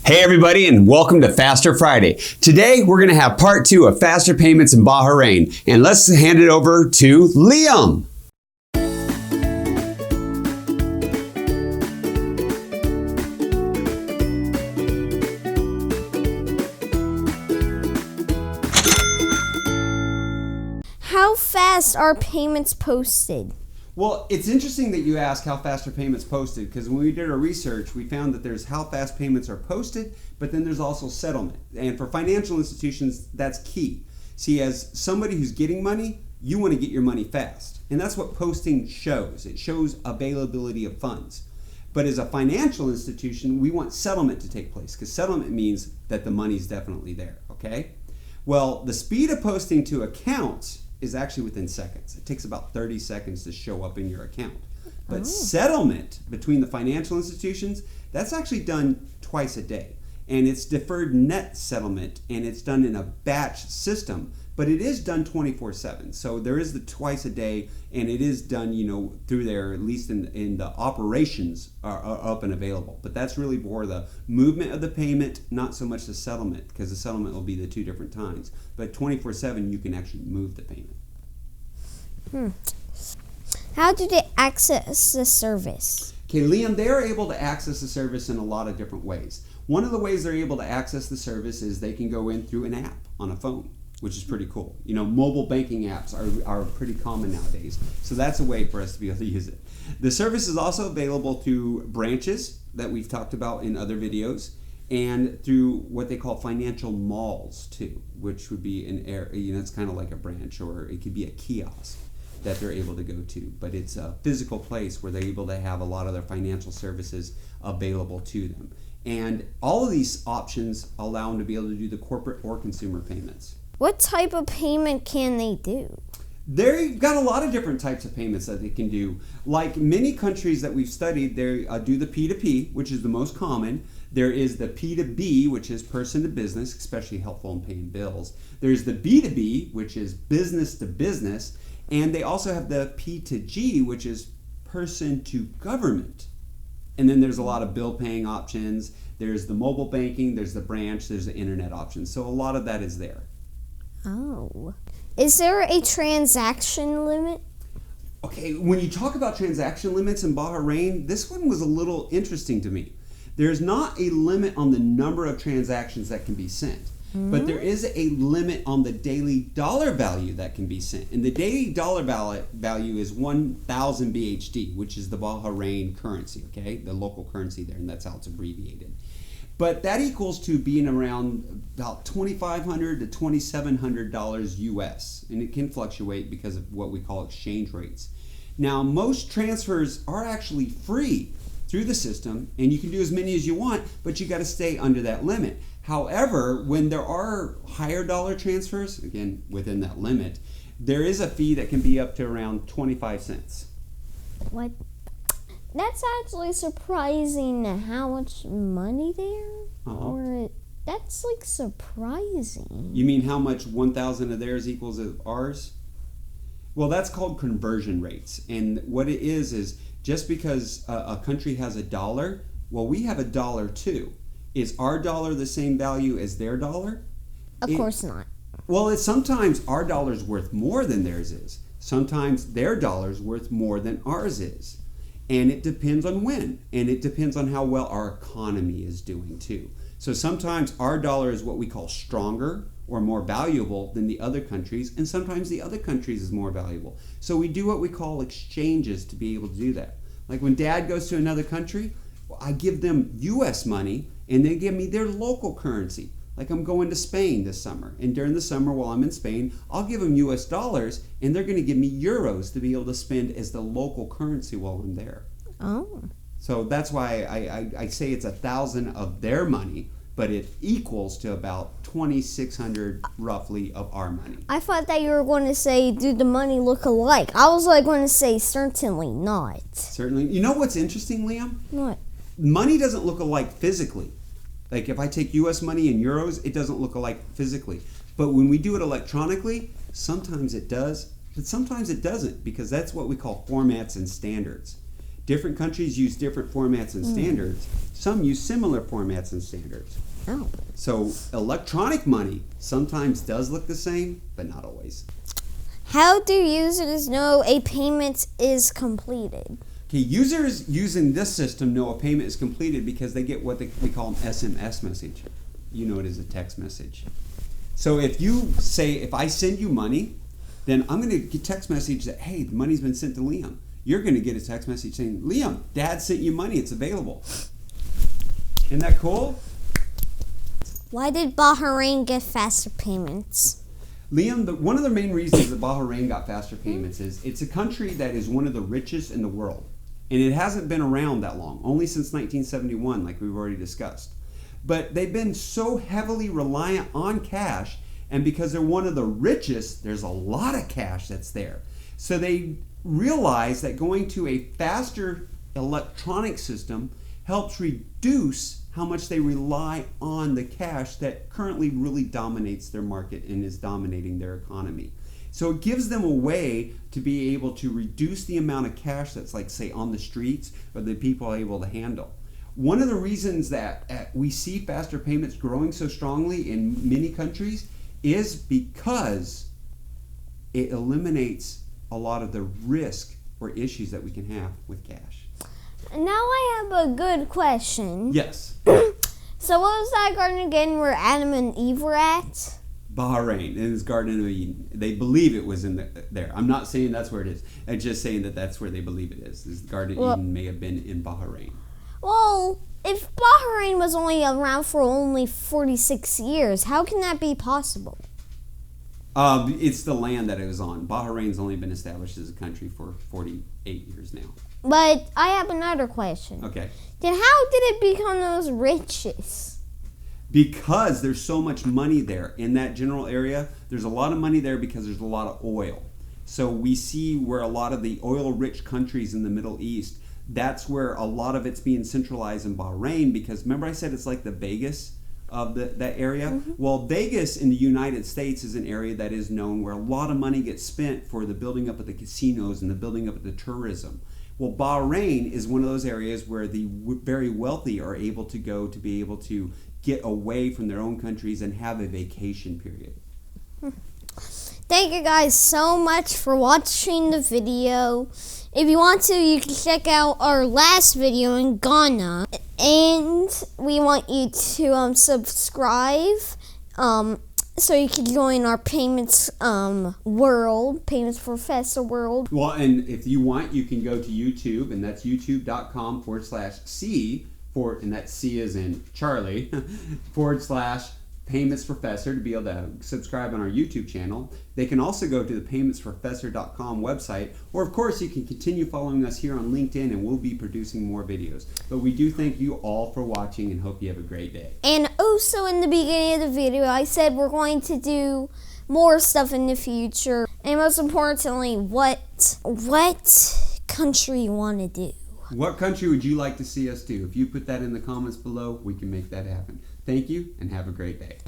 Hey everybody, and welcome to Faster Friday. Today we're going to have part 2 of Faster Payments in Bahrain, and let's hand it over to Liam. How fast are payments posted? Well, it's interesting that you ask how fast are payments posted, because when we did our research, we found that there's how fast payments are posted, but then there's also settlement. And for financial institutions, that's key. See, as somebody who's getting money, you want to get your money fast. And that's what posting shows. It shows availability of funds. But as a financial institution, we want settlement to take place, because settlement means that the money's definitely there, okay? Well, the speed of posting to accounts is actually within seconds. It takes about 30 seconds to show up in your account. But settlement between the financial institutions, that's actually done twice a day. And it's deferred net settlement, and it's done in a batch system, but it is done 24/7. So there is the twice a day, and it is done, through there, at least in the operations are up and available. But that's really for the movement of the payment, not so much the settlement, because the settlement will be the two different times. But 24/7, you can actually move the payment. How do they access the service? Okay, Liam, they're able to access the service in a lot of different ways. One of the ways they're able to access the service is they can go in through an app on a phone, which is pretty cool. Mobile banking apps are pretty common nowadays. So that's a way for us to be able to use it. The service is also available through branches that we've talked about in other videos, and through what they call financial malls too, which would be it's kind of like a branch, or it could be a kiosk that they're able to go to. But it's a physical place where they're able to have a lot of their financial services available to them. And all of these options allow them to be able to do the corporate or consumer payments. What type of payment can they do? They've got a lot of different types of payments that they can do. Like many countries that we've studied, they do the P2P, which is the most common. There is the P2B, which is person to business, especially helpful in paying bills. There's the B2B, which is business to business. And they also have the P2G, which is person to government. And then there's a lot of bill paying options. There's the mobile banking, there's the branch, there's the internet options. So a lot of that is there. Oh. Is there a transaction limit? Okay, when you talk about transaction limits in Bahrain, this one was a little interesting to me. There's not a limit on the number of transactions that can be sent, but there is a limit on the daily dollar value that can be sent. And the daily dollar value is 1,000 BHD, which is the Bahrain currency, okay? The local currency there, and that's how it's abbreviated. But that equals to being around about $2,500 to $2,700 US, and it can fluctuate because of what we call exchange rates. Now, most transfers are actually free through the system, and you can do as many as you want, but you got to stay under that limit. However, when there are higher dollar transfers, again, within that limit, there is a fee that can be up to around 25 cents. What? That's actually surprising how much money there. That's like surprising. You mean how much 1,000 of theirs equals of ours? Well, that's called conversion rates. And what it is just because a country has a dollar, well, we have a dollar too. Is our dollar the same value as their dollar? Of course not. Well, it's sometimes our dollar's worth more than theirs is. Sometimes their dollar's worth more than ours is. And it depends on when. And it depends on how well our economy is doing too. So sometimes our dollar is what we call stronger or more valuable than the other countries, and sometimes the other countries is more valuable. So we do what we call exchanges to be able to do that. Like when Dad goes to another country, I give them US money and they give me their local currency. Like I'm going to Spain this summer, and during the summer while I'm in Spain, I'll give them US dollars, and they're going to give me euros to be able to spend as the local currency while I'm there. Oh. So that's why I say it's 1,000 of their money, but it equals to about 2,600 roughly of our money. I thought that you were going to say, do the money look alike? I was going to say, certainly not. Certainly. You know what's interesting, Liam? What? Money doesn't look alike physically. Like if I take US money in euros, it doesn't look alike physically. But when we do it electronically, sometimes it does, but sometimes it doesn't, because that's what we call formats and standards. Different countries use different formats and standards. Some use similar formats and standards. Oh. So electronic money sometimes does look the same, but not always. How do users know a payment is completed? Okay, users using this system know a payment is completed because they get what we call an SMS message. You know it as a text message. So if I send you money, then I'm going to get a text message that, hey, the money's been sent to Liam. You're going to get a text message saying, Liam, Dad sent you money. It's available. Isn't that cool? Why did Bahrain get faster payments? Liam, one of the main reasons that Bahrain got faster payments is it's a country that is one of the richest in the world. And it hasn't been around that long, only since 1971, like we've already discussed. But they've been so heavily reliant on cash, and because they're one of the richest, there's a lot of cash that's there. So they realize that going to a faster electronic system helps reduce how much they rely on the cash that currently really dominates their market and is dominating their economy. So it gives them a way to be able to reduce the amount of cash that's, like, say, on the streets or that people are able to handle. One of the reasons that we see faster payments growing so strongly in many countries is because it eliminates a lot of the risk or issues that we can have with cash. Now I have a good question. Yes. So what was that garden again where Adam and Eve were at? Bahrain, in his Garden of Eden. They believe it was in there. I'm not saying that's where it is. I'm just saying that that's where they believe it is. This Garden of Eden may have been in Bahrain. Well, if Bahrain was only around for only 46 years, how can that be possible? It's the land that it was on. Bahrain's only been established as a country for 48 years now. But I have another question. Okay. Then how did it become those riches? Because there's so much money there in that general area. There's a lot of money there because there's a lot of oil. So we see where a lot of the oil-rich countries in the Middle East, that's where a lot of it's being centralized in Bahrain, because remember I said it's like the Vegas of that area? Mm-hmm. Well, Vegas in the United States is an area that is known where a lot of money gets spent for the building up of the casinos and the building up of the tourism. Well, Bahrain is one of those areas where the very wealthy are able to go to be able to get away from their own countries and have a vacation period. Thank you guys so much for watching the video. If you want to, you can check out our last video in Ghana. And we want you to subscribe so you can join our payments world, Payments Professor world. Well, and if you want, you can go to YouTube, and that's youtube.com/C, and that C is in Charlie, /Payments Professor to be able to subscribe on our YouTube channel. They can also go to the paymentsprofessor.com website, or of course you can continue following us here on LinkedIn, and we'll be producing more videos. But we do thank you all for watching and hope you have a great day. And also in the beginning of the video, I said we're going to do more stuff in the future. And most importantly, what country you want to do. What country would you like to see us do? If you put that in the comments below, we can make that happen. Thank you, and have a great day.